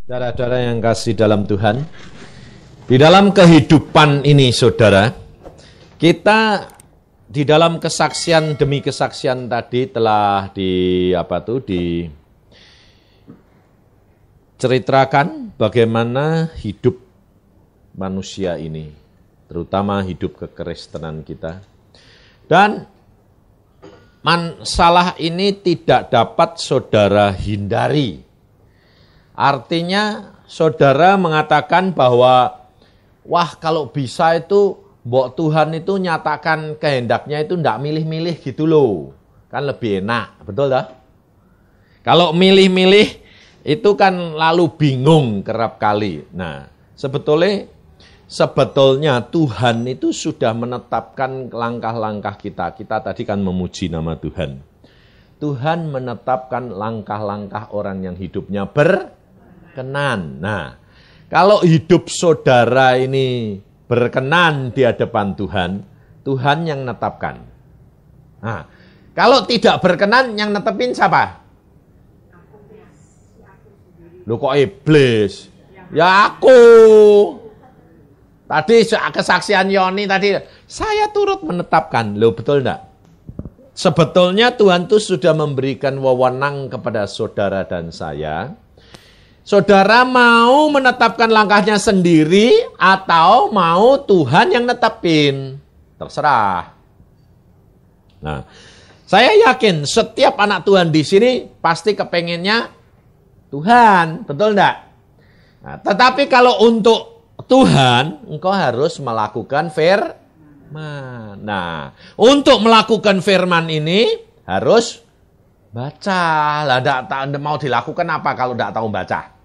Saudara-saudara yang kasih dalam Tuhan, di dalam kehidupan ini saudara, kita di dalam kesaksian demi kesaksian tadi telah diceritakan bagaimana hidup manusia ini, terutama hidup kekristenan kita. Dan masalah ini tidak dapat saudara hindari. Artinya saudara mengatakan bahwa wah kalau bisa itu mbok Tuhan itu nyatakan kehendaknya itu enggak milih-milih gitu loh. Kan lebih enak, betul tak? Kalau milih-milih itu kan lalu bingung kerap kali. Nah, sebetulnya Tuhan itu sudah menetapkan langkah-langkah kita. Kita tadi kan memuji nama Tuhan. Tuhan menetapkan langkah-langkah orang yang hidupnya berkenan. Nah, kalau hidup saudara ini berkenan di hadapan Tuhan, Tuhan yang menetapkan. Nah, kalau tidak berkenan, yang netepin siapa? Loh kok iblis? Ya aku. Tadi kesaksian Yoni tadi, saya turut menetapkan. Loh betul enggak? Sebetulnya Tuhan itu sudah memberikan wewenang kepada saudara dan saya. Saudara mau menetapkan langkahnya sendiri atau mau Tuhan yang netepin? Terserah. Nah, saya yakin setiap anak Tuhan di sini pasti kepengennya Tuhan, betul enggak? Nah, tetapi kalau untuk Tuhan, engkau harus melakukan firman. Nah, untuk melakukan firman ini harus baca. Lah, enggak mau dilakukan apa kalau enggak tahu baca?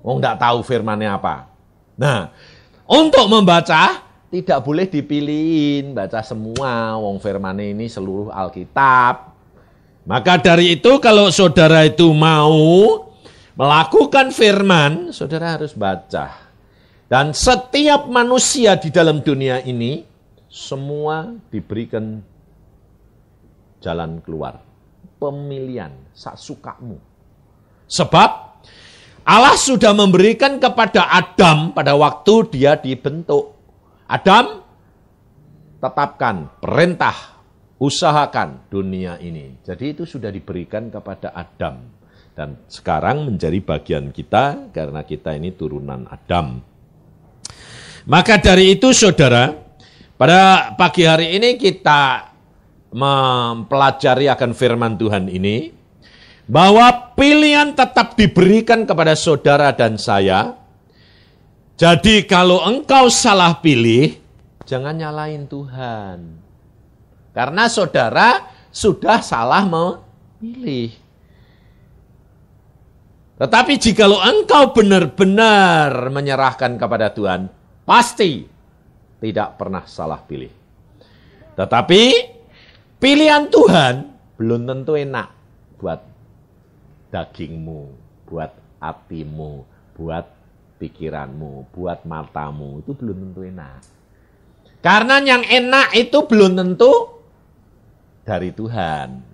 Enggak tahu firmannya apa. Nah, untuk membaca tidak boleh dipilihin, baca semua. Wong firmannya ini seluruh Alkitab. Maka dari itu kalau saudara itu mau melakukan firman, saudara harus baca. Dan setiap manusia di dalam dunia ini, semua diberikan jalan keluar. Pemilihan, sak sukamu. Sebab Allah sudah memberikan kepada Adam pada waktu dia dibentuk. Adam, tetapkan, perintah, usahakan dunia ini. Jadi itu sudah diberikan kepada Adam. Dan sekarang menjadi bagian kita karena kita ini turunan Adam. Maka dari itu saudara, pada pagi hari ini kita mempelajari akan firman Tuhan ini, bahwa pilihan tetap diberikan kepada saudara dan saya. Jadi kalau engkau salah pilih, jangan nyalain Tuhan. Karena saudara sudah salah memilih. Tetapi jikalau engkau benar-benar menyerahkan kepada Tuhan, pasti tidak pernah salah pilih. Tetapi pilihan Tuhan belum tentu enak buat dagingmu, buat hatimu, buat pikiranmu, buat matamu. Itu belum tentu enak. Karena yang enak itu belum tentu dari Tuhan.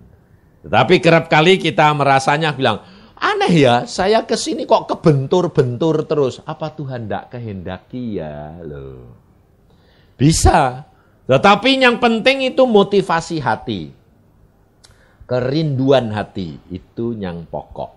Tetapi kerap kali kita merasanya bilang, aneh ya, saya kesini kok kebentur-bentur terus. Apa Tuhan tidak kehendaki ya? Loh. Bisa. Tetapi yang penting itu motivasi hati. Kerinduan hati, itu yang pokok.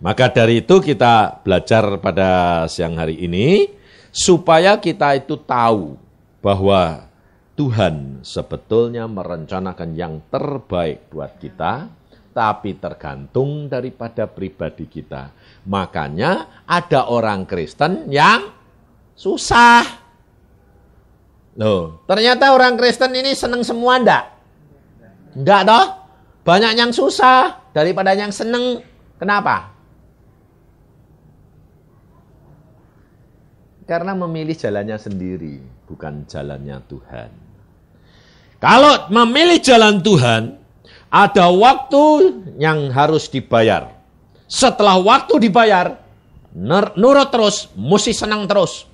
Maka dari itu kita belajar pada siang hari ini, supaya kita itu tahu bahwa Tuhan sebetulnya merencanakan yang terbaik buat kita, tapi tergantung daripada pribadi kita. Makanya ada orang Kristen yang susah. Loh, ternyata orang Kristen ini senang semua enggak? Enggak toh? Banyak yang susah daripada yang senang. Kenapa? Karena memilih jalannya sendiri, bukan jalannya Tuhan. Kalau memilih jalan Tuhan, ada waktu yang harus dibayar. Setelah waktu dibayar, nurut terus, mesti senang terus.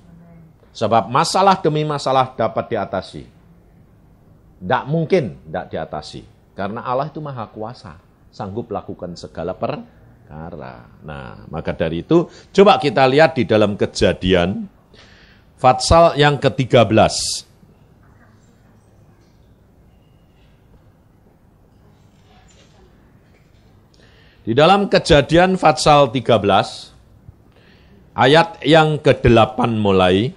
Sebab masalah demi masalah dapat diatasi. Tidak mungkin tidak diatasi. Karena Allah itu maha kuasa, sanggup lakukan segala perkara. perkara. Nah, maka dari itu coba kita lihat di dalam Kejadian pasal yang ke-13. Di dalam Kejadian pasal 13 ayat yang ke-8 mulai.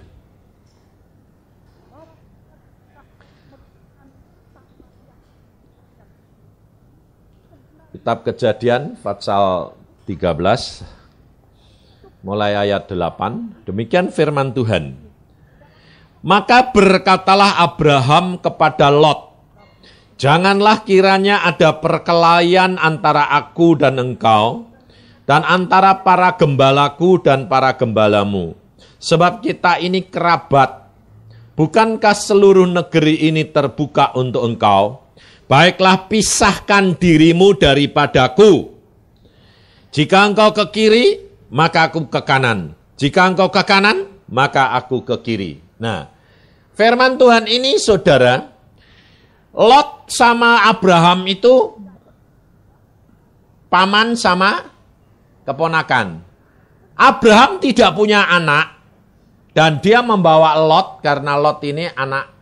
Kitab Kejadian pasal 13 mulai ayat 8. Demikian firman Tuhan. Maka berkatalah Abraham kepada Lot, janganlah kiranya ada perkelahian antara aku dan engkau, dan antara para gembalaku dan para gembalamu. Sebab kita ini kerabat. Bukankah seluruh negeri ini terbuka untuk engkau? Baiklah pisahkan dirimu daripadaku. Jika engkau ke kiri, maka aku ke kanan. Jika engkau ke kanan, maka aku ke kiri. Nah, firman Tuhan ini saudara, Lot sama Abraham itu paman sama keponakan. Abraham tidak punya anak dan dia membawa Lot karena Lot ini anak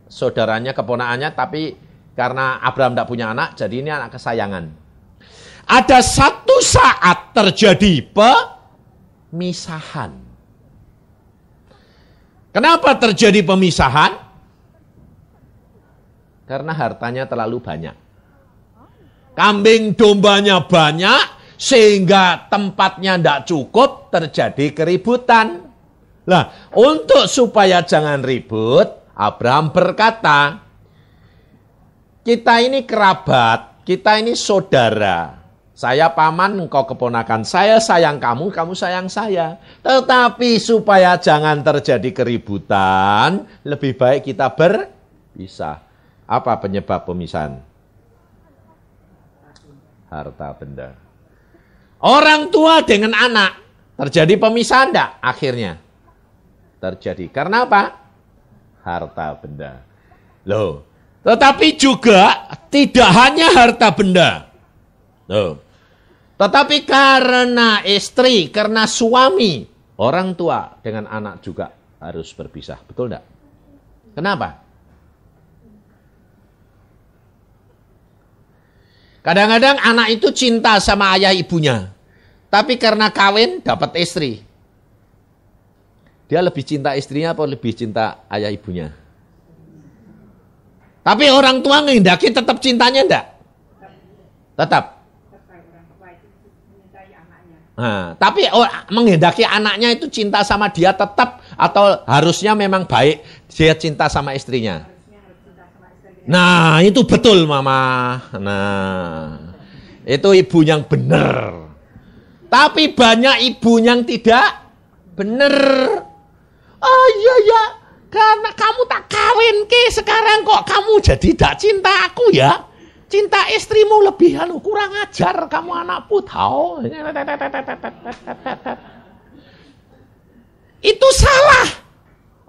saudaranya, keponakannya, tapi karena Abraham tidak punya anak, jadi ini anak kesayangan. Ada satu saat terjadi pemisahan. Kenapa terjadi pemisahan? Karena hartanya terlalu banyak. Kambing dombanya banyak, sehingga tempatnya tidak cukup, terjadi keributan. Nah, untuk supaya jangan ribut, Abraham berkata, kita ini kerabat, kita ini saudara. Saya paman, engkau keponakan. Saya sayang kamu, kamu sayang saya. Tetapi supaya jangan terjadi keributan, lebih baik kita berpisah. Apa penyebab pemisahan? Harta benda. Orang tua dengan anak, terjadi pemisahan enggak akhirnya? Terjadi. Karena apa? Harta benda. Loh. Tetapi juga tidak hanya harta benda. Loh. Tetapi karena istri, karena suami, orang tua dengan anak juga harus berpisah. Betul enggak? Kenapa? Kadang-kadang anak itu cinta sama ayah ibunya. Tapi karena kawin dapat istri. Dia lebih cinta istrinya atau lebih cinta ayah ibunya? Tapi orang tua ngehendaki tetap cintanya enggak? Tetap. Nah, tapi menghendaki anaknya itu cinta sama dia tetap atau harusnya memang baik dia cinta sama istrinya? Nah, itu betul Mama. Nah, itu ibu yang benar. Tapi banyak ibu yang tidak benar. Oh iya ya, karena kamu tak kawin ke sekarang kok kamu jadi tidak cinta aku ya. Cinta istrimu lebih kurang ajar kamu anak putau. Itu salah.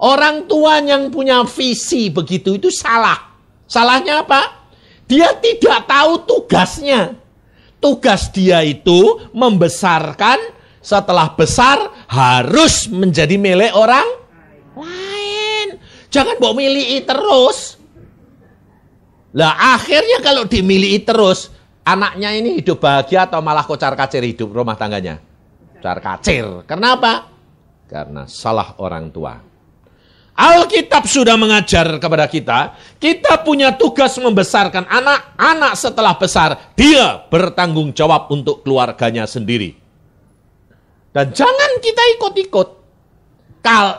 Orang tua yang punya visi begitu itu salah. Salahnya apa? Dia tidak tahu tugasnya. Tugas dia itu membesarkan, setelah besar harus menjadi milik orang lain. Jangan bawa milih terus. Lah akhirnya kalau dimiliki terus, anaknya ini hidup bahagia atau malah kocar-kacir hidup rumah tangganya? Kocar-kacir. Kenapa? Karena salah orang tua. Alkitab sudah mengajar kepada kita punya tugas membesarkan anak. Anak setelah besar, dia bertanggung jawab untuk keluarganya sendiri. Dan jangan kita ikut-ikut.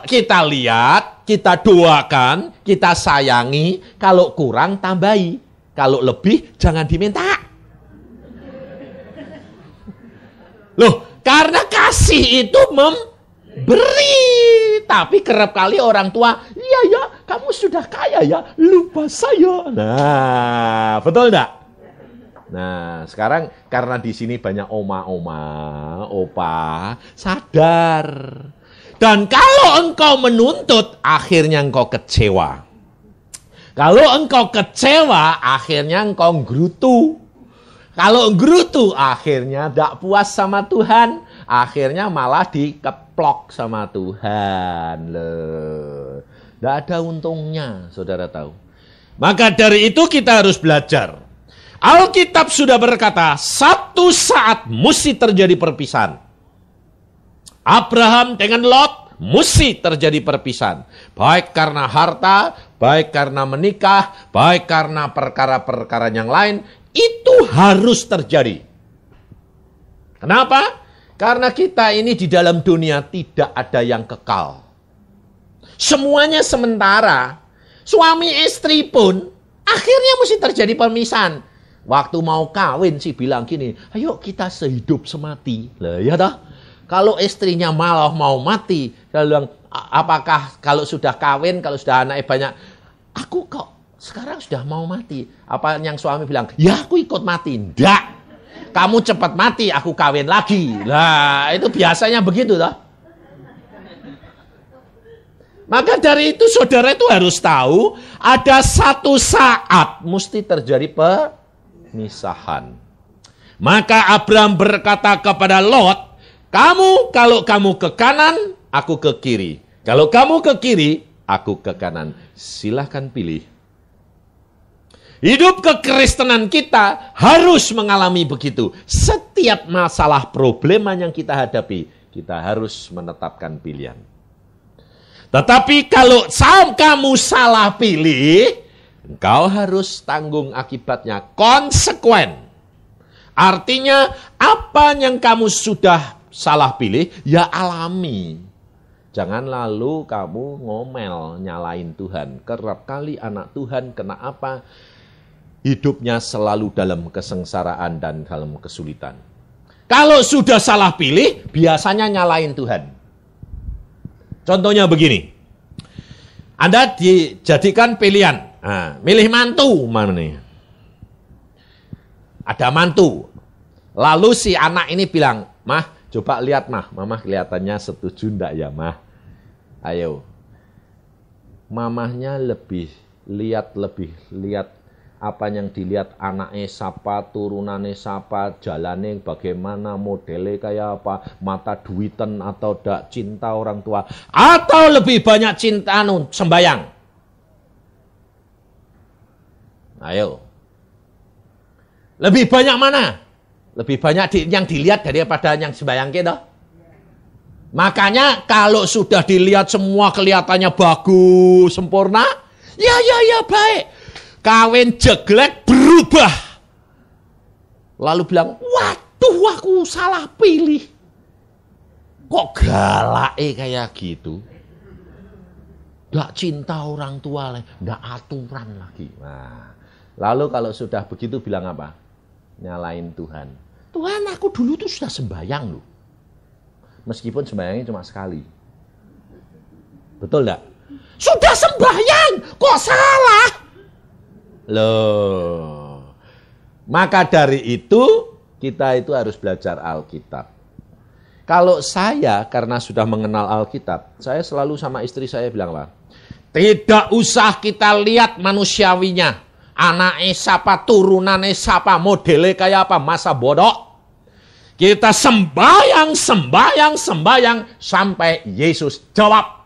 Kita lihat, kita doakan, kita sayangi. Kalau kurang, tambahi. Kalau lebih, jangan diminta. Loh, karena kasih itu memberi. Tapi kerap kali orang tua, iya ya, kamu sudah kaya ya, lupa saya. Nah, betul enggak? Nah, sekarang karena di sini banyak oma-oma, opa, sadar. Dan kalau engkau menuntut, akhirnya engkau kecewa. Kalau engkau kecewa, akhirnya engkau nggerutu. Kalau gerutu, akhirnya tidak puas sama Tuhan. Akhirnya malah dikeplok sama Tuhan. Tidak ada untungnya, saudara tahu. Maka dari itu kita harus belajar. Alkitab sudah berkata, satu saat mesti terjadi perpisahan. Abraham dengan Lot mesti terjadi perpisahan. Baik karena harta, baik karena menikah, baik karena perkara-perkara yang lain. Itu harus terjadi. Kenapa? Karena kita ini di dalam dunia tidak ada yang kekal. Semuanya sementara. Suami istri pun akhirnya mesti terjadi pemisahan. Waktu mau kawin sih bilang gini, ayo kita sehidup semati. Lah ya dah. Kalau istrinya malah mau mati, dia bilang, apakah kalau sudah kawin, kalau sudah anaknya banyak, aku kok sekarang sudah mau mati. Apa yang suami bilang, ya aku ikut mati. Nggak. Kamu cepat mati, aku kawin lagi. Lah, itu biasanya begitu toh. Maka dari itu saudara itu harus tahu, ada satu saat mesti terjadi pemisahan. Maka Abraham berkata kepada Lot, kalau kamu ke kanan, aku ke kiri. Kalau kamu ke kiri, aku ke kanan. Silahkan pilih. Hidup kekristenan kita harus mengalami begitu. Setiap masalah problema yang kita hadapi, kita harus menetapkan pilihan. Tetapi kalau kamu salah pilih, engkau harus tanggung akibatnya, konsekuen. Artinya, apa yang kamu sudah salah pilih, ya alami. Jangan lalu kamu ngomel, nyalain Tuhan. Kerap kali anak Tuhan kena apa? Hidupnya selalu dalam kesengsaraan dan dalam kesulitan. Kalau sudah salah pilih, biasanya nyalain Tuhan. Contohnya begini. Anda dijadikan pilihan. Nah, milih mantu mana nih? Ada mantu. Lalu si anak ini bilang, Mah, coba lihat Mah. Mama kelihatannya setuju enggak ya Mah? Ayo. Mamahnya lebih lihat apa yang dilihat anaknya siapa, turunannya siapa, jalannya bagaimana, modelnya kayak apa, mata duitan atau dak cinta orang tua, atau lebih banyak cinta sembayang. Ayo. Lebih banyak mana? Lebih banyak yang dilihat daripada yang sembayang kita. Makanya kalau sudah dilihat semua kelihatannya bagus, sempurna, ya baik. Kawin jeglek berubah. Lalu bilang, waduh aku salah pilih. Kok galak kayak gitu? Nggak cinta orang tua, nggak aturan lagi. Nah, lalu kalau sudah begitu bilang apa? Nyalain Tuhan. Tuhan aku dulu tuh sudah sembayang loh. Meskipun sembayangnya cuma sekali. Betul enggak? Sudah sembayang, kok salah? Loh. Maka dari itu, kita itu harus belajar Alkitab. Kalau saya, karena sudah mengenal Alkitab, saya selalu sama istri saya bilang, lah, tidak usah kita lihat manusiawinya. Anaknya siapa, turunannya siapa, modelnya kayak apa, masa bodoh. Kita sembayang sampai Yesus jawab.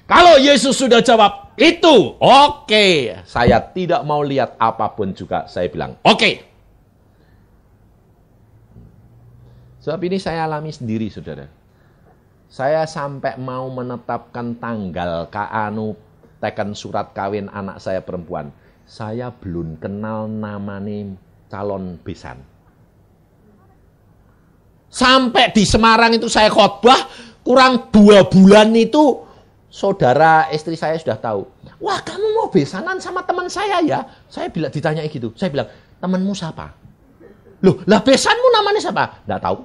Kalau Yesus sudah jawab, itu oke. Saya tidak mau lihat apapun juga, saya bilang oke. Sebab ini saya alami sendiri, saudara. Saya sampai mau menetapkan tanggal tekan surat kawin anak saya perempuan. Saya belum kenal namanya calon besan. Sampai di Semarang itu saya khotbah, kurang 2 bulan itu saudara istri saya sudah tahu. Wah, kamu mau besanan sama teman saya ya? Saya bilang ditanya gitu. Saya bilang, temanmu siapa? Loh, lah besanmu namanya siapa? Nggak tahu.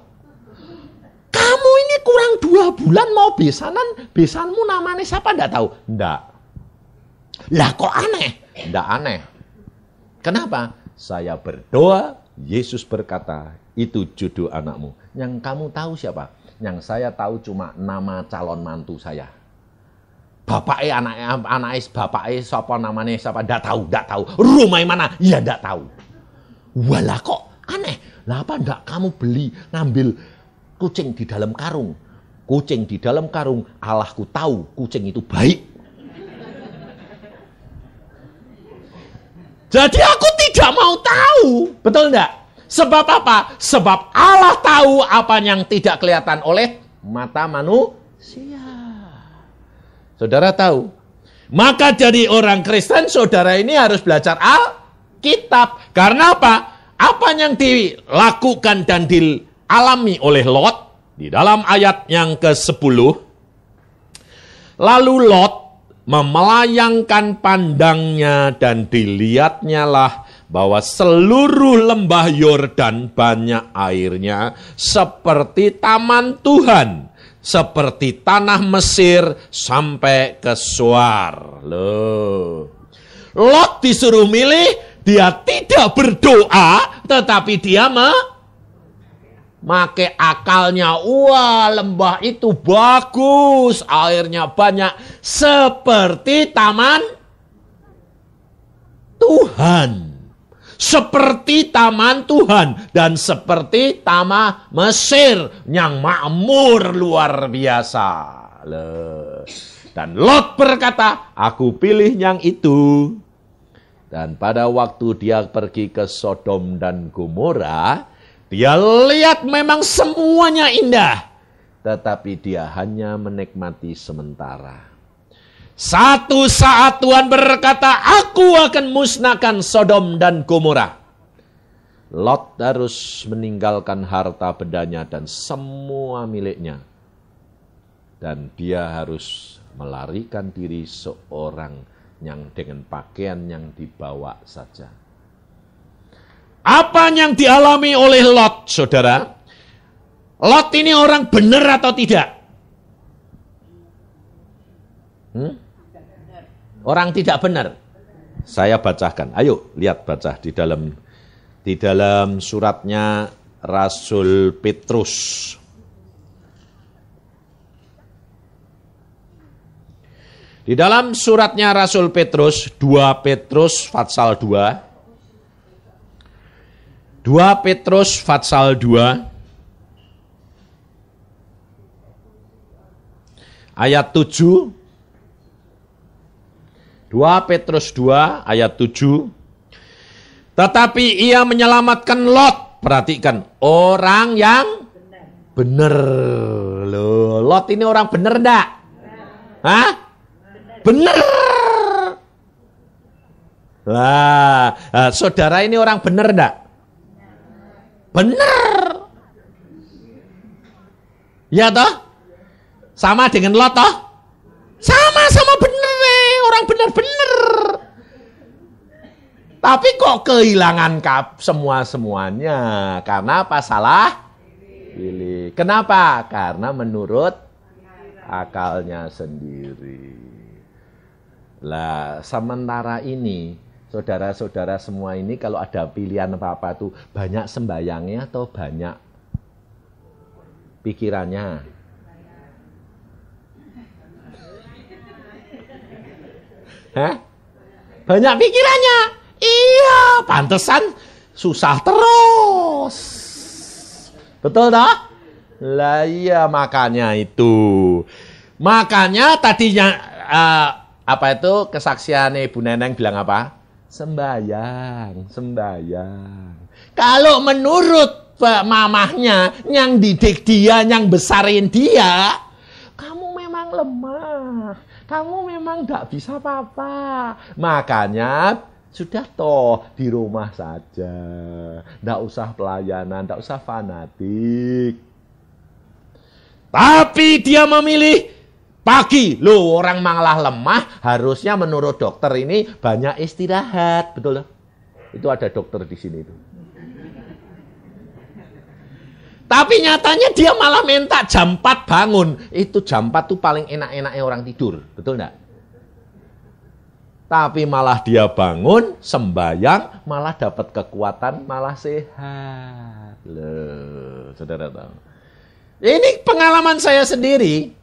Kamu ini kurang 2 bulan mau besanan, besanmu namanya siapa? Nggak tahu. Nggak. Lah kok aneh? Nggak aneh. Kenapa? Saya berdoa, Yesus berkata, itu jodoh anakmu. Yang kamu tahu siapa? Yang saya tahu cuma nama calon mantu saya. Bapaknya, anaknya, bapaknya, siapa namanya, siapa, ndak tahu. Rumahnya mana? Ya ndak tahu. Walah kok aneh. Lah apa ndak kamu ngambil kucing di dalam karung? Kucing di dalam karung, Allahku tahu kucing itu baik. Jadi aku tidak mau tahu. Betul enggak? Sebab apa? Sebab Allah tahu apa yang tidak kelihatan oleh mata manusia. Saudara tahu? Maka jadi orang Kristen, saudara ini harus belajar Alkitab. Karena apa? Apa yang dilakukan dan dialami oleh Lot di dalam ayat yang ke-10. Lalu Lot memelayangkan pandangnya dan dilihatnya lah bahwa seluruh lembah Yordan banyak airnya seperti taman Tuhan, seperti tanah Mesir sampai ke Zoar. Loh. Lot disuruh milih, dia tidak berdoa, tetapi dia make akalnya. Wah, lembah itu bagus, airnya banyak, seperti taman Tuhan. Seperti taman Tuhan dan seperti tanah Mesir yang makmur luar biasa. Dan Lot berkata, aku pilih yang itu. Dan pada waktu dia pergi ke Sodom dan Gomora, dia lihat memang semuanya indah. Tetapi dia hanya menikmati sementara. Satu saat Tuhan berkata, aku akan musnahkan Sodom dan Gomora. Lot harus meninggalkan harta bendanya dan semua miliknya. Dan dia harus melarikan diri seorang yang dengan pakaian yang dibawa saja. Apa yang dialami oleh Lot, saudara? Lot ini orang benar atau tidak? Orang tidak benar. Saya bacakan. Ayo lihat baca di dalam suratnya Rasul Petrus. Di dalam suratnya Rasul Petrus, 2 Petrus pasal 2. 2 Petrus pasal 2 ayat 7. 2 Petrus 2 ayat 7. Tetapi ia menyelamatkan Lot. Perhatikan, orang yang benar. Loh, Lot ini orang benar enggak? Hah? Benar. Nah, saudara ini orang benar enggak? Benar. Ya toh? Sama dengan Lot toh? Sama-sama benar nih, orang benar-benar. Tapi kok kehilangan semuanya? Karena apa? Salah pilih. Kenapa? Karena menurut akalnya sendiri. Lah, sementara ini saudara-saudara semua ini kalau ada pilihan apa-apa tuh banyak sembayangnya atau banyak pikirannya? Hah? Banyak pikirannya. Iya, pantesan susah terus. Betul tak? Lah iya, makanya itu. Makanya tadinya apa itu kesaksian Ibu Neneng bilang apa? Sembayang. Kalau menurut mamahnya yang didik dia, yang besarin dia, kamu memang lemah. Kamu memang tidak bisa apa-apa. Makanya sudah toh di rumah saja. Tidak usah pelayanan, tidak usah fanatik. Tapi dia memilih pagi. Loh, orang malah lemah. Harusnya menurut dokter ini banyak istirahat. Betul loh? Itu ada dokter di sini itu. Tapi nyatanya dia malah minta jam 4 bangun. Itu jam 4 tuh paling enak-enaknya orang tidur. Betul enggak? Tapi malah dia bangun, sembayang, malah dapat kekuatan, malah sehat. Loh, saudara tahu. Ini pengalaman saya sendiri.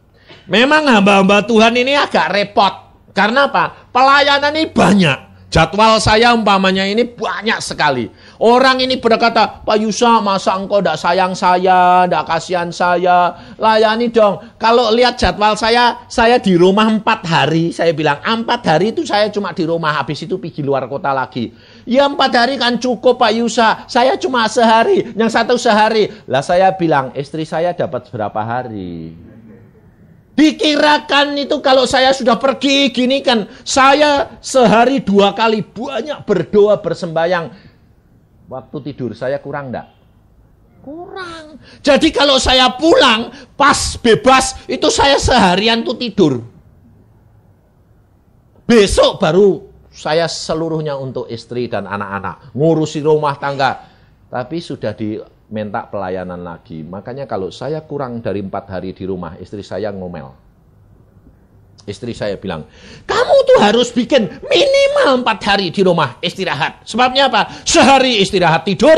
Memang hamba-hamba Tuhan ini agak repot. Karena apa? Pelayanan ini banyak. Jadwal saya umpamanya ini banyak sekali. Orang ini berkata, Pak Yusa, masa engkau tidak sayang saya, tidak kasihan saya? Layani dong. Kalau lihat jadwal saya di rumah 4 hari. Saya bilang, 4 hari itu saya cuma di rumah. Habis itu pergi luar kota lagi. Ya 4 hari kan cukup Pak Yusa. Saya cuma sehari, yang satu sehari. Lah saya bilang, istri saya dapat berapa hari? Dikirakan itu kalau saya sudah pergi gini kan, saya sehari 2 kali banyak berdoa bersembayang. Waktu tidur saya kurang enggak? Kurang. Jadi kalau saya pulang pas bebas itu saya seharian tuh tidur. Besok baru saya seluruhnya untuk istri dan anak-anak, ngurusi rumah tangga. Tapi sudah minta pelayanan lagi. Makanya kalau saya kurang dari 4 hari di rumah, istri saya ngomel. Istri saya bilang, kamu tuh harus bikin minimal 4 hari di rumah istirahat. Sebabnya apa? Sehari istirahat tidur,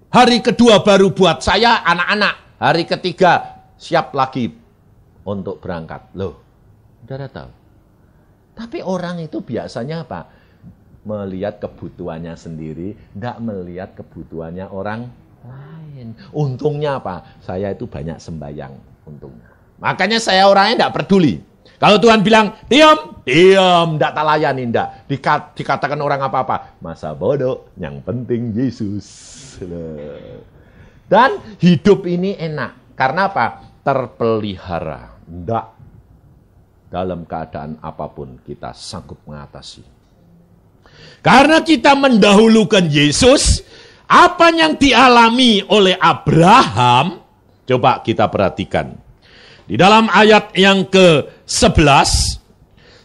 hari kedua baru buat saya, anak-anak. Hari ketiga siap lagi untuk berangkat. Loh, saudara tahu. Tapi orang itu biasanya apa? Melihat kebutuhannya sendiri, tidak melihat kebutuhannya orang lain. Untungnya apa? Saya itu banyak sembahyang, untungnya. Makanya saya orangnya tidak peduli. Kalau Tuhan bilang, diam, tidak tak layani, tidak. Dikatakan orang apa-apa, masa bodoh, yang penting Yesus. Dan hidup ini enak. Karena apa? Terpelihara. Tidak. Dalam keadaan apapun kita sanggup mengatasi. Karena kita mendahulukan Yesus, apa yang dialami oleh Abraham, coba kita perhatikan. Di dalam ayat yang ke-11,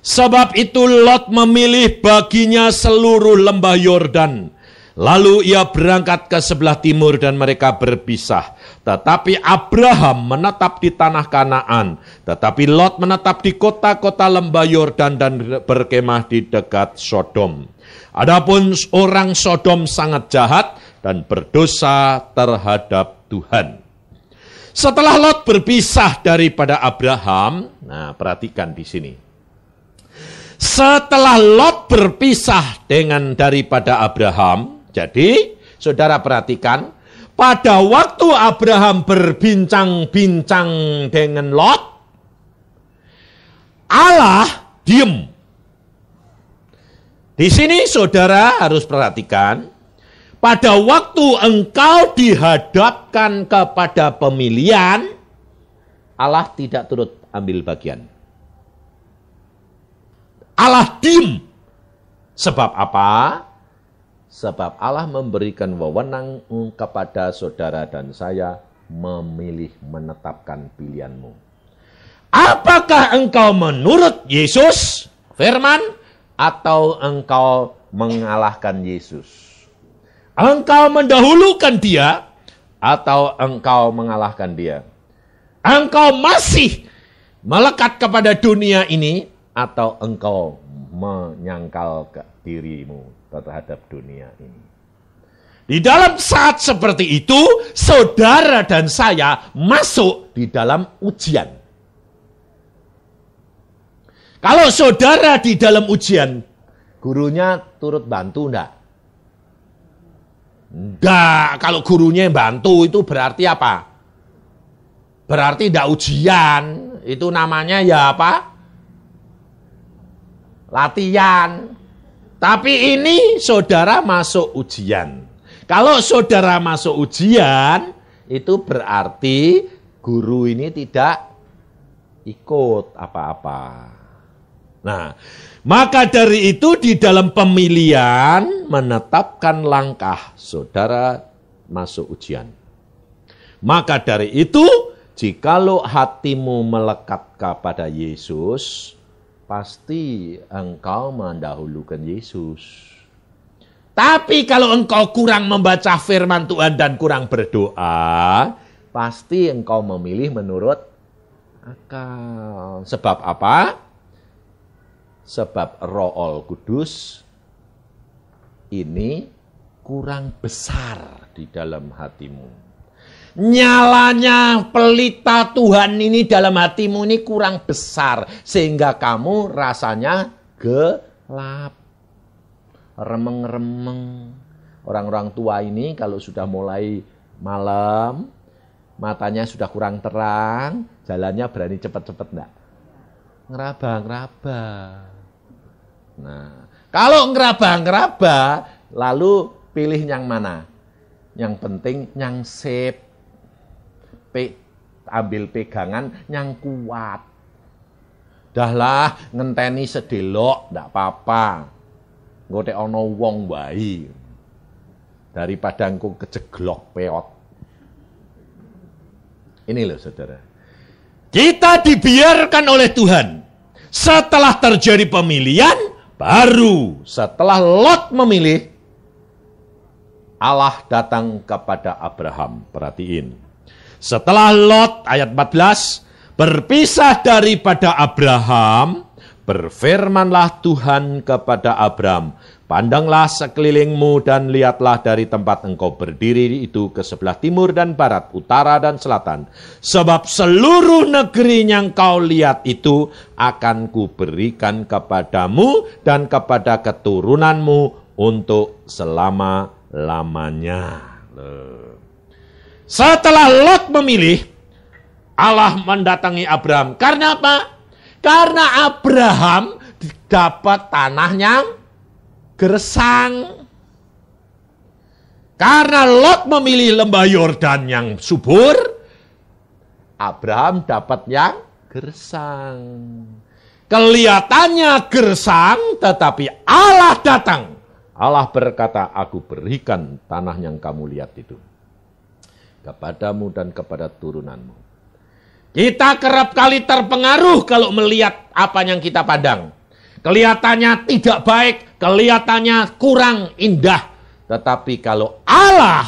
sebab itu Lot memilih baginya seluruh lembah Yordan. Lalu ia berangkat ke sebelah timur dan mereka berpisah. Tetapi Abraham menetap di tanah Kanaan. Tetapi Lot menetap di kota-kota lembah Yordan dan berkemah di dekat Sodom. Adapun orang Sodom sangat jahat dan berdosa terhadap Tuhan. Setelah Lot berpisah daripada Abraham, nah perhatikan di sini. Setelah Lot berpisah daripada Abraham, jadi saudara perhatikan, pada waktu Abraham berbincang-bincang dengan Lot, Allah diem. Di sini saudara harus perhatikan, pada waktu engkau dihadapkan kepada pemilihan, Allah tidak turut ambil bagian. Allah diem. Sebab apa? Sebab Allah memberikan wewenang kepada saudara dan saya memilih menetapkan pilihanmu. Apakah engkau menurut Yesus, firman, atau engkau mengalahkan Yesus? Engkau mendahulukan dia atau engkau mengalahkan dia? Engkau masih melekat kepada dunia ini atau engkau menyangkal ke dirimu terhadap dunia ini? Di dalam saat seperti itu, saudara dan saya masuk di dalam ujian. Kalau saudara di dalam ujian, gurunya turut bantu enggak? Enggak, kalau gurunya bantu itu berarti apa? Berarti tidak ujian, itu namanya ya apa? Latihan. Tapi ini saudara masuk ujian. Kalau saudara masuk ujian, itu berarti guru ini tidak ikut apa-apa. Nah, maka dari itu di dalam pemilihan menetapkan langkah saudara masuk ujian. Maka dari itu, jikalau hatimu melekat kepada Yesus, pasti engkau mendahulukan Yesus. Tapi kalau engkau kurang membaca firman Tuhan dan kurang berdoa, pasti engkau memilih menurut akal. Sebab apa? Sebab Roh Kudus ini kurang besar di dalam hatimu. Nyalanya pelita Tuhan ini dalam hatimu ini kurang besar. Sehingga kamu rasanya gelap. Remeng-remeng. Orang-orang tua ini kalau sudah mulai malam, matanya sudah kurang terang, jalannya berani cepat-cepat enggak? Ngeraba-ngeraba. Nah, kalau ngeraba-ngeraba, lalu pilih yang mana? Yang penting yang sip. Ambil pegangan yang kuat. Dahlah ngenteni sedelok, ndak apa-apa. Ngotek ana wong wae. Daripada engko kejeglok peot. Ini loh saudara. Kita dibiarkan oleh Tuhan. Setelah terjadi pemilihan, baru setelah Lot memilih, Allah datang kepada Abraham. Perhatiin. Setelah Lot, ayat 14, berpisah daripada Abraham, berfirmanlah Tuhan kepada Abraham, pandanglah sekelilingmu dan lihatlah dari tempat engkau berdiri itu ke sebelah timur dan barat, utara dan selatan. Sebab seluruh negeri yang kau lihat itu akan kuberikan kepadamu dan kepada keturunanmu untuk selama-lamanya. Setelah Lot memilih, Allah mendatangi Abraham. Karena apa? Karena Abraham dapat tanah yang gersang. Karena Lot memilih lembah Yordan yang subur, Abraham dapat yang gersang. Kelihatannya gersang, tetapi Allah datang. Allah berkata, aku berikan tanah yang kamu lihat itu kepadamu dan kepada turunanmu. Kita kerap kali terpengaruh kalau melihat apa yang kita pandang. Kelihatannya tidak baik, kelihatannya kurang indah. Tetapi kalau Allah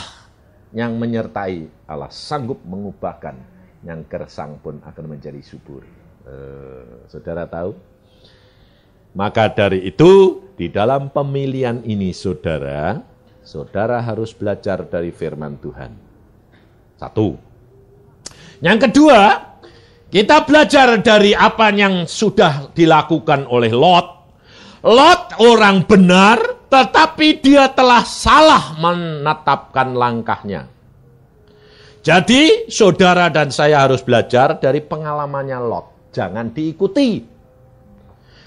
yang menyertai, Allah sanggup mengubahkan. Yang gersang pun akan menjadi subur. Saudara tahu? Maka dari itu, di dalam pemilihan ini saudara harus belajar dari firman Tuhan. Satu. Yang kedua, kita belajar dari apa yang sudah dilakukan oleh Lot. Lot orang benar, tetapi dia telah salah menetapkan langkahnya. Jadi, saudara dan saya harus belajar dari pengalamannya Lot. Jangan diikuti.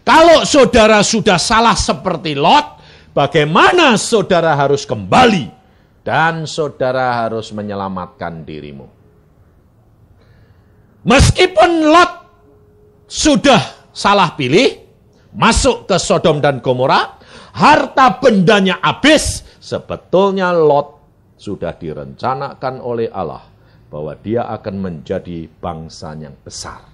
Kalau saudara sudah salah seperti Lot, bagaimana saudara harus kembali? Dan saudara harus menyelamatkan dirimu. Meskipun Lot sudah salah pilih, masuk ke Sodom dan Gomora, harta bendanya habis, sebetulnya Lot sudah direncanakan oleh Allah bahwa dia akan menjadi bangsa yang besar.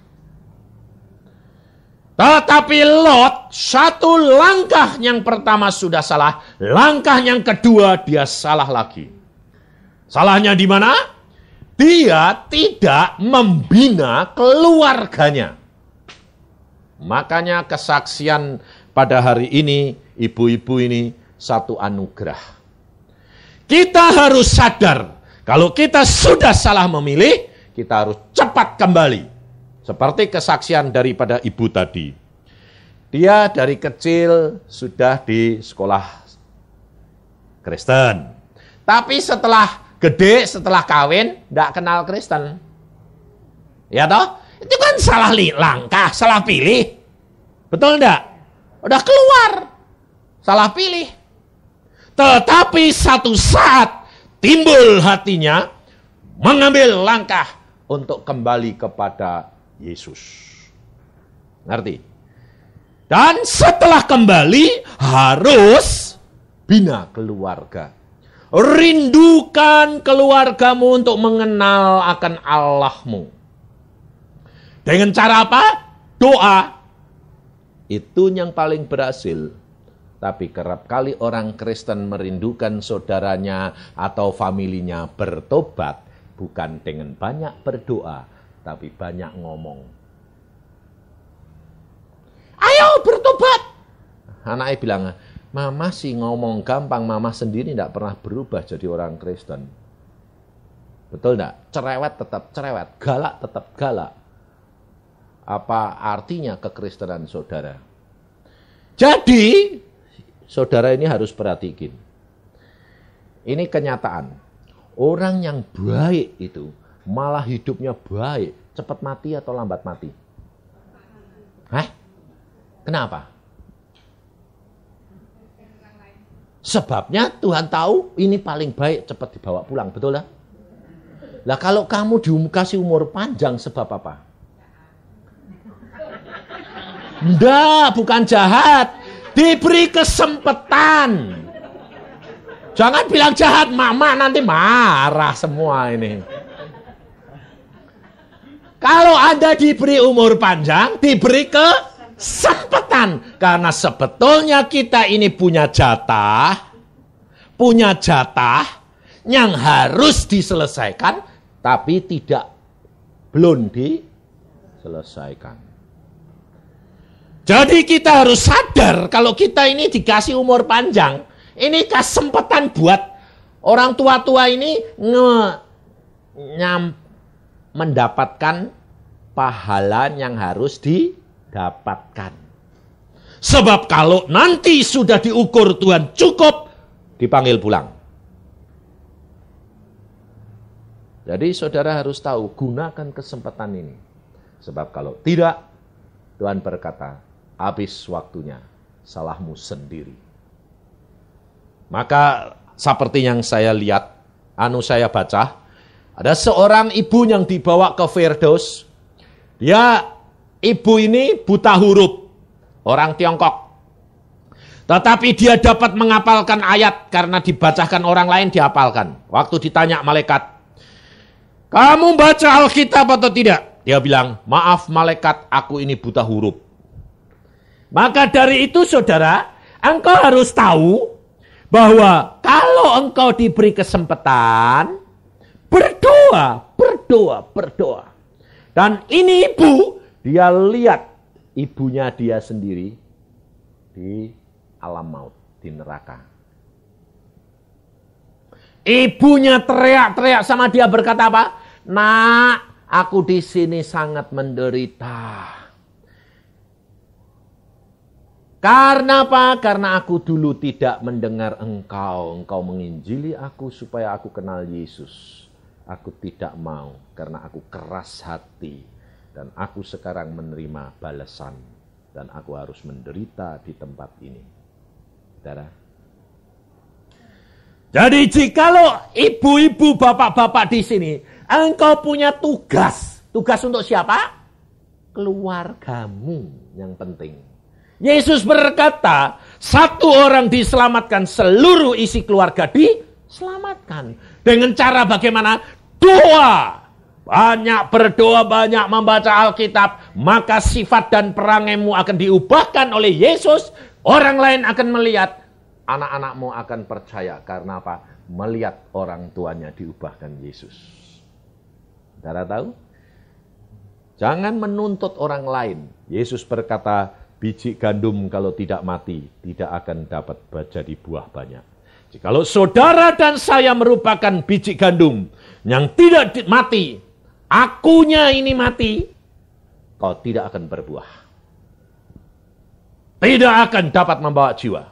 Tetapi Lot, satu langkah yang pertama sudah salah, langkah yang kedua dia salah lagi. Salahnya di mana? Dia tidak membina keluarganya. Makanya kesaksian pada hari ini, ibu-ibu ini satu anugerah. Kita harus sadar, kalau kita sudah salah memilih, kita harus cepat kembali. Seperti kesaksian daripada ibu tadi. Dia dari kecil sudah di sekolah Kristen. Tapi setelah gede, setelah kawin, tidak kenal Kristen. Ya toh? Itu kan salah langkah, salah pilih. Betul enggak? Udah keluar. Salah pilih. Tetapi satu saat timbul hatinya mengambil langkah untuk kembali kepada Yesus. Ngerti? Dan setelah kembali harus bina keluarga. Rindukan keluargamu untuk mengenal akan Allahmu. Dengan cara apa? Doa. Itu yang paling berhasil. Tapi kerap kali orang Kristen merindukan saudaranya atau familinya bertobat. Bukan dengan banyak berdoa, tapi banyak ngomong. Ayo bertobat. Anaknya bilang, mama sih ngomong gampang, mama sendiri tidak pernah berubah jadi orang Kristen. Betul enggak? Cerewet tetap cerewet, galak tetap galak. Apa artinya kekristenan saudara? Jadi, saudara ini harus perhatikan. Ini kenyataan. Orang yang baik itu malah hidupnya baik, cepat mati atau lambat mati? Hah? Kenapa? Sebabnya Tuhan tahu ini paling baik, cepat dibawa pulang, betul lah? Lah kalau kamu dikasih umur panjang sebab apa? Enggak, bukan jahat. Diberi kesempatan. Jangan bilang jahat, mama nanti marah semua ini. Kalau Anda diberi umur panjang, diberi kesempatan. Karena sebetulnya kita ini punya jatah yang harus diselesaikan, tapi belum diselesaikan. Jadi kita harus sadar kalau kita ini dikasih umur panjang, ini kesempatan buat orang tua-tua ini mendapatkan pahala yang harus didapatkan. Sebab kalau nanti sudah diukur Tuhan cukup, dipanggil pulang. Jadi saudara harus tahu, gunakan kesempatan ini. Sebab kalau tidak, Tuhan berkata, habis waktunya, salahmu sendiri. Maka seperti yang saya lihat, saya baca, ada seorang ibu yang dibawa ke Firdaus. Ibu ini buta huruf, orang Tiongkok. Tetapi dia dapat menghafalkan ayat karena dibacakan orang lain dihafalkan. Waktu ditanya malaikat, kamu baca Alkitab atau tidak? Dia bilang, maaf malaikat, aku ini buta huruf. Maka dari itu saudara, engkau harus tahu bahwa kalau engkau diberi kesempatan, berdoa. Dan ini ibu, dia lihat ibunya dia sendiri di alam maut, di neraka. Ibunya teriak-teriak sama dia berkata apa? Nak, aku di sini sangat menderita. Karena apa? Karena aku dulu tidak mendengar engkau menginjili aku supaya aku kenal Yesus. Aku tidak mau karena aku keras hati. Dan aku sekarang menerima balasan. Dan aku harus menderita di tempat ini. Saudara. Jadi jikalau ibu-ibu, bapak-bapak di sini, engkau punya tugas. Tugas untuk siapa? Keluargamu yang penting. Yesus berkata, satu orang diselamatkan, seluruh isi keluarga diselamatkan. Dengan cara bagaimana? Doa. Banyak berdoa, banyak membaca Alkitab. Maka sifat dan perangaimu akan diubahkan oleh Yesus. Orang lain akan melihat. Anak-anakmu akan percaya. Karena apa? Melihat orang tuanya diubahkan Yesus. Saudara tahu? Jangan menuntut orang lain. Yesus berkata, biji gandum kalau tidak mati, tidak akan dapat jadi buah banyak. Jikalau saudara dan saya merupakan biji gandum yang tidak mati, akunya ini mati, kau tidak akan berbuah. Tidak akan dapat membawa jiwa.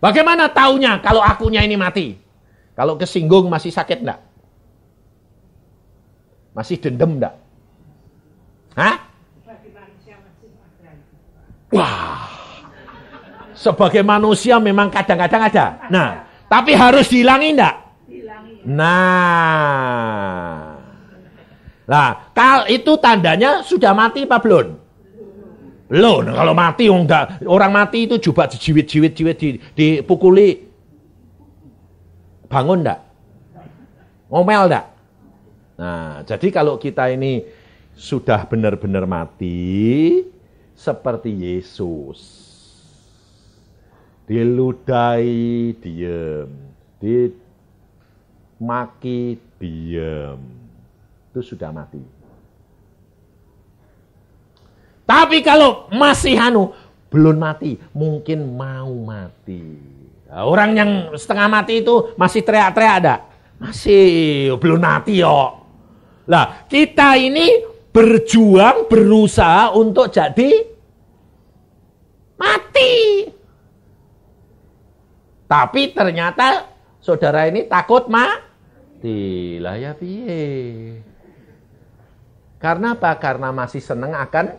Bagaimana taunya kalau akunya ini mati? Kalau kesinggung masih sakit enggak? Masih dendam enggak? Hah? Wah, sebagai manusia memang kadang-kadang ada. Nah, tapi harus dihilangi enggak? Nah, itu tandanya sudah mati apa belum? Belum. Kalau mati, orang mati itu juga jiwit-jiwit dipukuli. Bangun enggak? Ngomel enggak? Nah, jadi kalau kita ini sudah benar-benar mati, seperti Yesus. Diludahi, diem. Dimaki, diem. Itu sudah mati. Tapi kalau masih belum mati, mungkin mau mati. Nah, orang yang setengah mati itu masih teriak-teriak ada? Masih belum mati yo. Lah, kita ini berjuang, berusaha untuk jadi mati. Tapi ternyata saudara ini takut mati. Lah ya piye? Karena apa? Karena masih seneng akan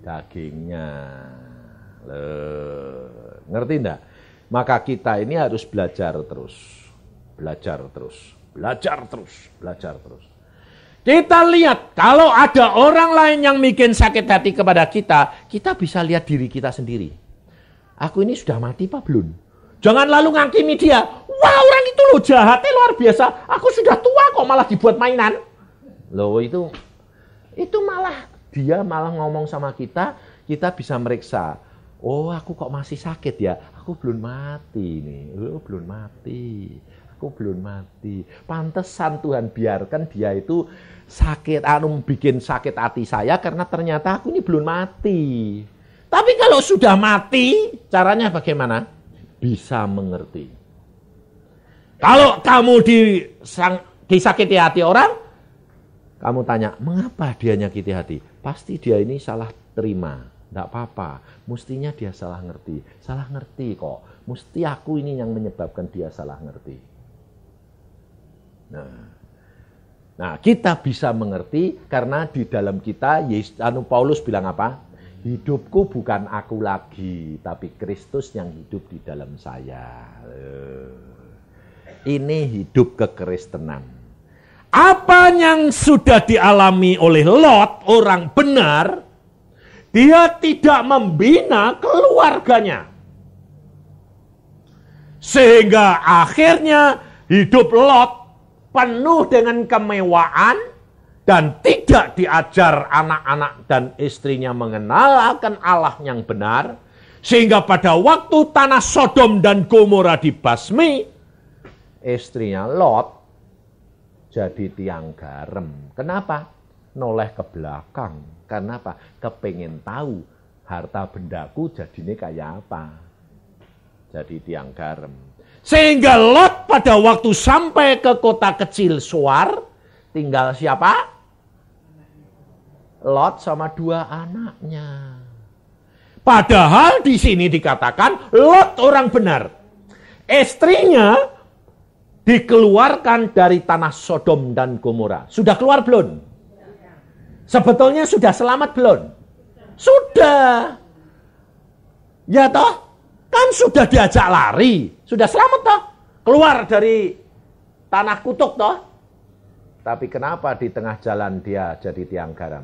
dagingnya. Ngerti enggak? Maka kita ini harus belajar terus. Belajar terus. Kita lihat, kalau ada orang lain yang bikin sakit hati kepada kita, kita bisa lihat diri kita sendiri. Aku ini sudah mati apa belum? Jangan lalu ngakimi dia. Wah, orang itu loh jahatnya luar biasa. Aku sudah tua kok malah dibuat mainan. Loh itu malah dia malah ngomong sama kita, kita bisa meriksa. Oh, aku kok masih sakit ya? Aku belum mati nih. Belum mati. Pantesan Tuhan biarkan dia itu sakit, bikin sakit hati saya karena ternyata aku ini belum mati. Tapi kalau sudah mati, caranya bagaimana? Bisa mengerti. Kalau kamu disakiti hati orang, kamu tanya, mengapa dia nyakiti hati? Pasti dia ini salah terima. Tidak apa-apa, mestinya dia salah ngerti. Salah ngerti kok. Mesti aku ini yang menyebabkan dia salah ngerti. Nah, kita bisa mengerti karena di dalam kita, Paulus bilang apa? Hidupku bukan aku lagi, tapi Kristus yang hidup di dalam saya. Ini hidup kekristenan. Apa yang sudah dialami oleh Lot, orang benar, dia tidak membina keluarganya. Sehingga akhirnya hidup Lot penuh dengan kemewahan dan tidak diajar anak-anak dan istrinya mengenal akan Allah yang benar. Sehingga pada waktu tanah Sodom dan Gomora dibasmi, istrinya Lot jadi tiang garam. Kenapa? Noleh ke belakang. Karena apa? Kepengin tahu harta bendaku jadinya kayak apa. Jadi tiang garam. Sehingga Lot pada waktu sampai ke kota kecil Zoar, tinggal siapa? Lot sama 2 anaknya. Padahal di sini dikatakan Lot orang benar. Istrinya dikeluarkan dari tanah Sodom dan Gomora. Sudah keluar belum? Sebetulnya sudah selamat belum? Sudah. Ya toh? Kan sudah diajak lari. Sudah selamat toh? Keluar dari tanah kutuk toh? Tapi kenapa di tengah jalan dia jadi tiang garam?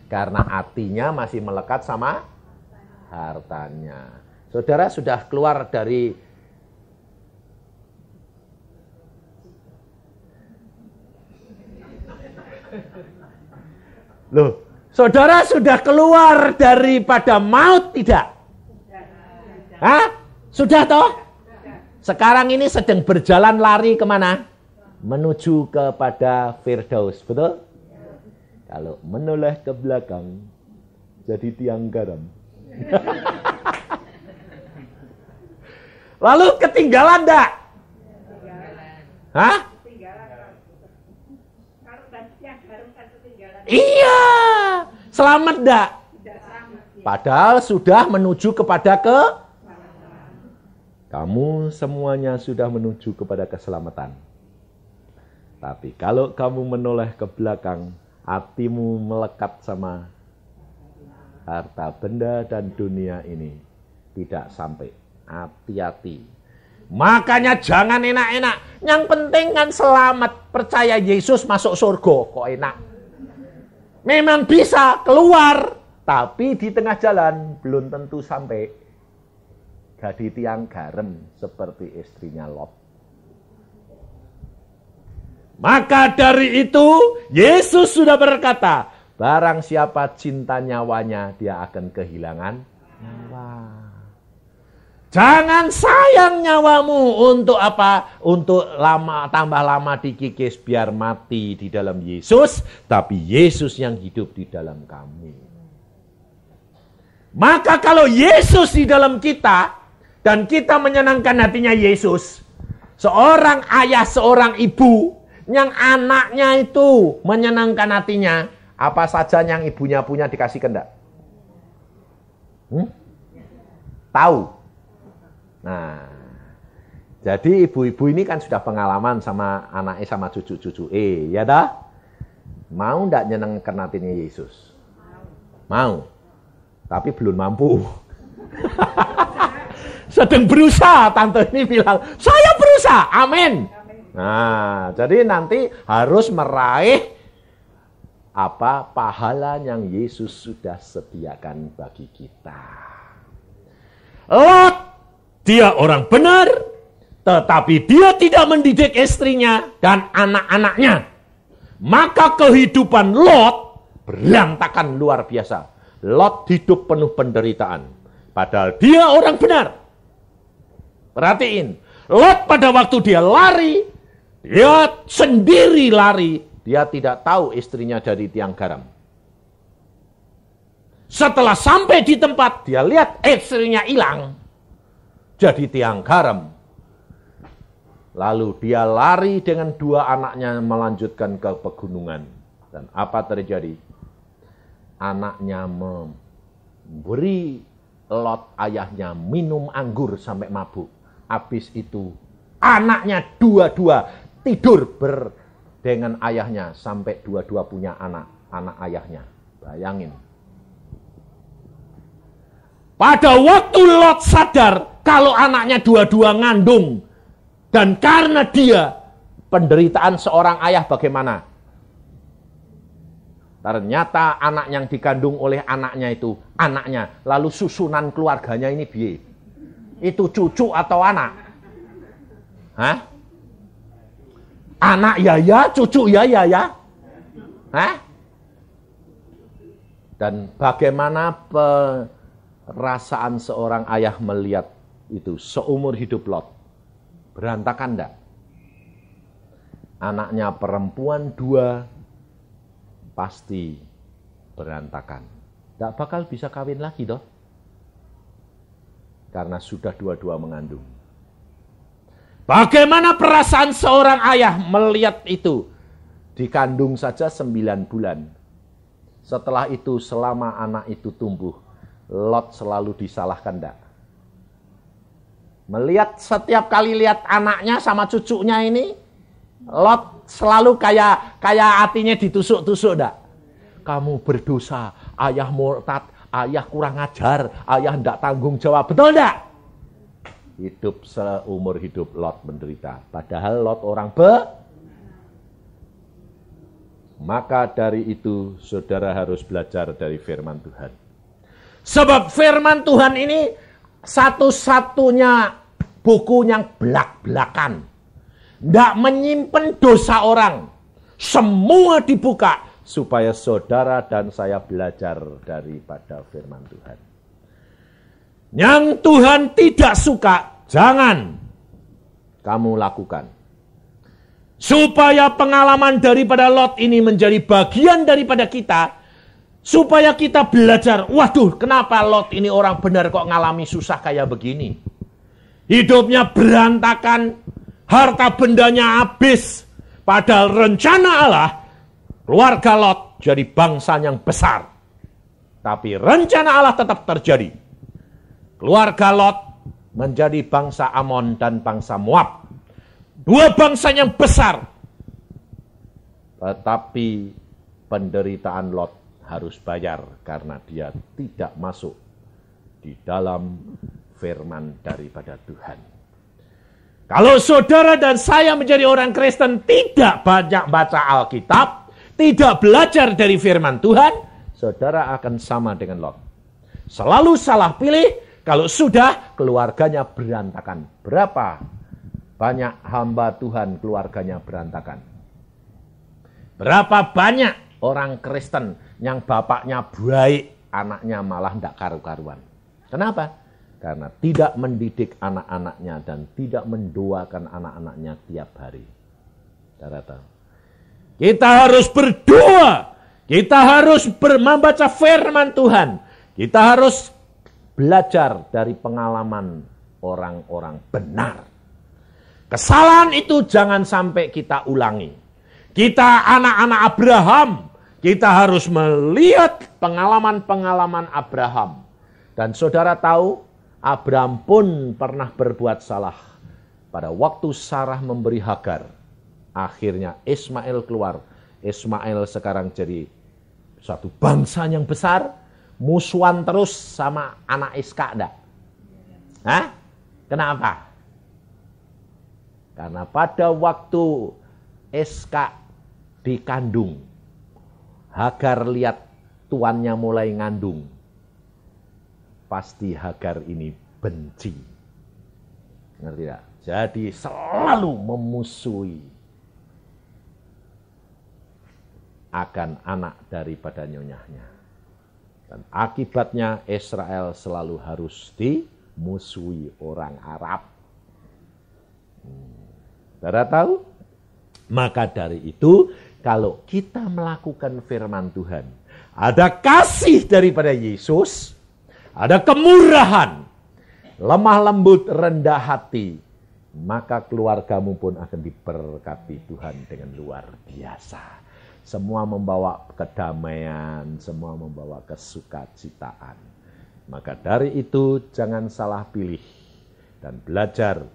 Karena hatinya masih melekat sama hartanya. Saudara sudah keluar dari Loh, saudara sudah keluar daripada maut tidak? Hah? Sudah toh? Sekarang ini sedang berjalan lari kemana? Menuju kepada Firdaus, betul? Kalau menoleh ke belakang, jadi tiang garam. Lalu ketinggalan enggak? Hah? Iya, selamat enggak? Padahal sudah menuju kepada kamu semuanya sudah menuju kepada keselamatan. Tapi kalau kamu menoleh ke belakang, hatimu melekat sama harta benda dan dunia ini, tidak sampai. Hati-hati. Makanya jangan enak-enak. Yang penting kan selamat. Percaya Yesus masuk surga. Kok enak? Memang bisa keluar. Tapi di tengah jalan belum tentu sampai. Jadi tiang garam seperti istrinya Lot. Maka dari itu Yesus sudah berkata, barang siapa cinta nyawanya, dia akan kehilangan nyawa. Jangan sayang nyawamu untuk apa? Untuk tambah lama dikikis biar mati di dalam Yesus, tapi Yesus yang hidup di dalam kamu. Maka kalau Yesus di dalam kita dan kita menyenangkan hatinya Yesus, Seorang ayah, seorang ibu yang anaknya itu menyenangkan hatinya, apa saja yang ibunya punya dikasihkan enggak? Tahu. Nah, jadi ibu-ibu ini kan sudah pengalaman sama anaknya sama cucu-cucu. Ya dah? Mau enggak nyenengkan hatinya Yesus? Mau. Tapi belum mampu. Sedang berusaha, tante ini bilang, saya berusaha, amin. Nah, jadi nanti harus meraih apa pahala yang Yesus sudah sediakan bagi kita. Lot, dia orang benar, tetapi dia tidak mendidik istrinya dan anak-anaknya. Maka kehidupan Lot berantakan luar biasa. Lot hidup penuh penderitaan. Padahal dia orang benar. Perhatiin, Lot pada waktu dia lari, dia sendiri lari, dia tidak tahu istrinya dari tiang garam. Setelah sampai di tempat, dia lihat istrinya hilang, jadi tiang garam. Lalu dia lari dengan dua anaknya melanjutkan ke pegunungan. Dan apa terjadi? Anaknya memberi Lot ayahnya minum anggur sampai mabuk. Habis itu anaknya dua-dua tidur dengan ayahnya sampai dua-dua punya anak ayahnya. Bayangin. Pada waktu Lot sadar kalau anaknya dua-dua ngandung dan karena dia penderitaan seorang ayah bagaimana? Ternyata anak yang dikandung oleh anaknya itu anaknya, lalu susunan keluarganya ini biye. Itu cucu atau anak? Hah? Anak ya, cucu ya. Hah? Dan bagaimana perasaan seorang ayah melihat itu seumur hidup Lot? Berantakan enggak? Anaknya perempuan 2 pasti berantakan. Enggak bakal bisa kawin lagi toh. Karena sudah dua-dua mengandung. Bagaimana perasaan seorang ayah melihat itu? Dikandung saja 9 bulan. Setelah itu selama anak itu tumbuh, Lot selalu disalahkan enggak? Melihat setiap kali lihat anaknya sama cucunya ini, Lot selalu kayak hatinya ditusuk-tusuk enggak? Kamu berdosa, ayah murtad, ayah kurang ajar, ayah enggak tanggung jawab. Betul enggak? Hidup seumur hidup Lot menderita. Padahal Lot orang Maka dari itu saudara harus belajar dari firman Tuhan. Sebab firman Tuhan ini satu-satunya buku yang belak-belakan. Tidak menyimpan dosa orang. Semua dibuka supaya saudara dan saya belajar daripada firman Tuhan. Yang Tuhan tidak suka, jangan kamu lakukan. Supaya pengalaman daripada Lot ini menjadi bagian daripada kita, supaya kita belajar, waduh kenapa Lot ini orang benar kok ngalami susah kayak begini. Hidupnya berantakan, harta bendanya habis. Padahal rencana Allah, keluarga Lot jadi bangsa yang besar. Tapi rencana Allah tetap terjadi. Keluarga Lot menjadi bangsa Amon dan bangsa Moab. 2 bangsa yang besar. Tetapi penderitaan Lot harus bayar karena dia tidak masuk di dalam firman daripada Tuhan. Kalau saudara dan saya menjadi orang Kristen tidak banyak baca Alkitab, tidak belajar dari firman Tuhan, saudara akan sama dengan Lot. Selalu salah pilih, kalau sudah keluarganya berantakan. Berapa banyak hamba Tuhan keluarganya berantakan? Berapa banyak orang Kristen yang bapaknya baik, anaknya malah tidak karu-karuan. Kenapa? Karena tidak mendidik anak-anaknya dan tidak mendoakan anak-anaknya tiap hari. Saudara tahu? Kita harus berdoa. Kita harus membaca firman Tuhan. Kita harus belajar dari pengalaman orang-orang benar. Kesalahan itu jangan sampai kita ulangi. Kita anak-anak Abraham, kita harus melihat pengalaman-pengalaman Abraham. Dan saudara tahu, Abraham pun pernah berbuat salah. Pada waktu Sarah memberi Hagar, akhirnya Ismail keluar. Ismail sekarang jadi suatu bangsa yang besar, musuhan terus sama anak Iska. Hah? Kenapa? Karena pada waktu Iska dikandung, Hagar lihat tuannya mulai ngandung. Pasti Hagar ini benci. Ngerti tidak? Jadi selalu memusuhi akan anak daripada nyonyahnya. Dan akibatnya Israel selalu harus dimusuhi orang Arab. Saudara tahu? Maka dari itu, kalau kita melakukan firman Tuhan, ada kasih daripada Yesus, ada kemurahan, lemah lembut, rendah hati, maka keluargamu pun akan diberkati Tuhan dengan luar biasa. Semua membawa kedamaian, semua membawa kesukacitaan. Maka dari itu jangan salah pilih dan belajar.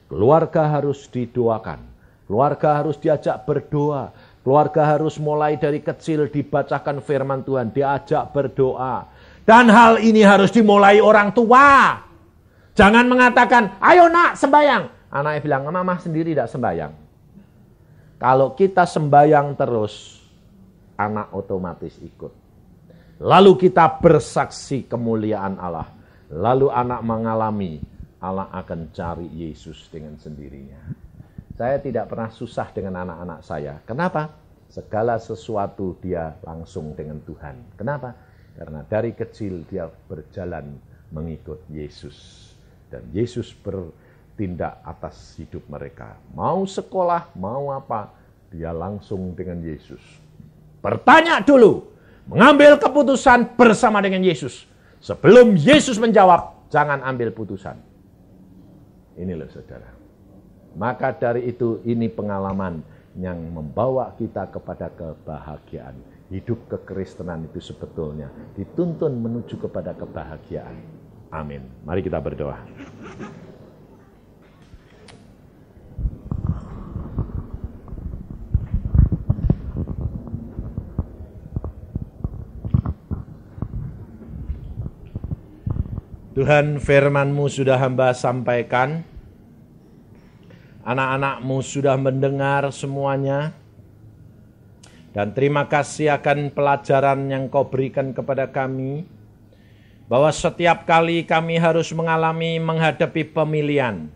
Keluarga harus didoakan, keluarga harus diajak berdoa, keluarga harus mulai dari kecil dibacakan firman Tuhan, diajak berdoa. Dan hal ini harus dimulai orang tua. Jangan mengatakan, ayo nak sembahyang. Anaknya bilang, mama sendiri tidak sembahyang. Kalau kita sembahyang terus, anak otomatis ikut. Lalu kita bersaksi kemuliaan Allah. Lalu anak mengalami, Allah akan cari Yesus dengan sendirinya. Saya tidak pernah susah dengan anak-anak saya. Kenapa? Segala sesuatu dia langsung dengan Tuhan. Kenapa? Karena dari kecil dia berjalan mengikut Yesus. Dan Yesus bertindak atas hidup mereka. Mau sekolah, mau apa, dia langsung dengan Yesus. Bertanya dulu, mengambil keputusan bersama dengan Yesus. Sebelum Yesus menjawab, jangan ambil putusan. Ini loh saudara. Maka dari itu ini pengalaman yang membawa kita kepada kebahagiaan. Hidup kekristenan itu sebetulnya dituntun menuju kepada kebahagiaan. Amin. Mari kita berdoa. Tuhan, firman-Mu sudah hamba sampaikan. Anak-anak-Mu sudah mendengar semuanya. Dan terima kasih akan pelajaran yang Kau berikan kepada kami. Bahwa setiap kali kami harus menghadapi pemilihan.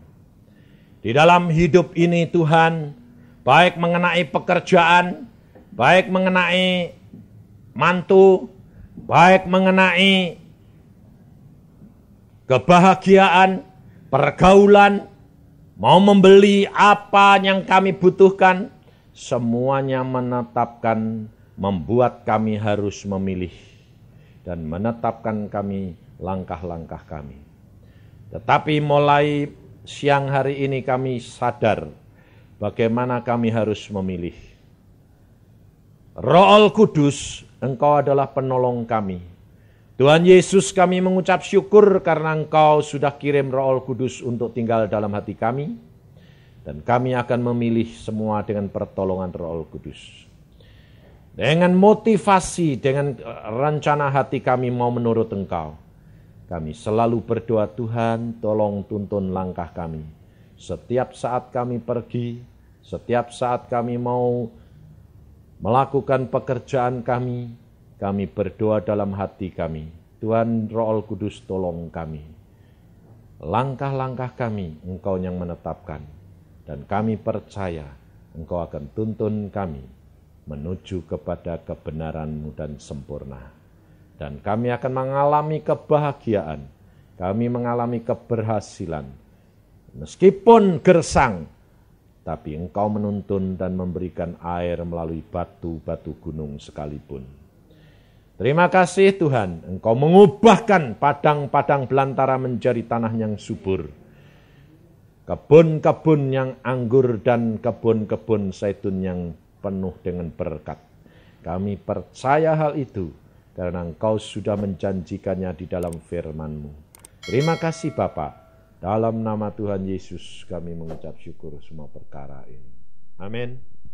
Di dalam hidup ini Tuhan, baik mengenai pekerjaan, baik mengenai mantu, baik mengenai kebahagiaan, pergaulan, mau membeli apa yang kami butuhkan, semuanya menetapkan, membuat kami harus memilih dan menetapkan kami langkah-langkah kami. Tetapi mulai siang hari ini kami sadar bagaimana kami harus memilih. Roh Kudus, Engkau adalah penolong kami. Tuhan Yesus, kami mengucap syukur karena Engkau sudah kirim Roh Kudus untuk tinggal dalam hati kami. Dan kami akan memilih semua dengan pertolongan Roh Kudus. Dengan motivasi, dengan rencana hati kami mau menurut Engkau. Kami selalu berdoa, Tuhan tolong tuntun langkah kami. Setiap saat kami pergi, setiap saat kami mau melakukan pekerjaan kami berdoa dalam hati kami. Tuhan Roh Kudus tolong kami. Langkah-langkah kami Engkau yang menetapkan. Dan kami percaya Engkau akan tuntun kami menuju kepada kebenaran-Mu dan sempurna. Dan kami akan mengalami kebahagiaan. Kami mengalami keberhasilan. Meskipun gersang, tapi Engkau menuntun dan memberikan air melalui batu-batu gunung sekalipun. Terima kasih Tuhan, Engkau mengubahkan padang-padang belantara menjadi tanah yang subur. kebun-kebun yang anggur dan kebun-kebun zaitun yang penuh dengan berkat. Kami percaya hal itu karena Engkau sudah menjanjikannya di dalam firman-Mu. Terima kasih Bapa. Dalam nama Tuhan Yesus kami mengucap syukur semua perkara ini. Amin.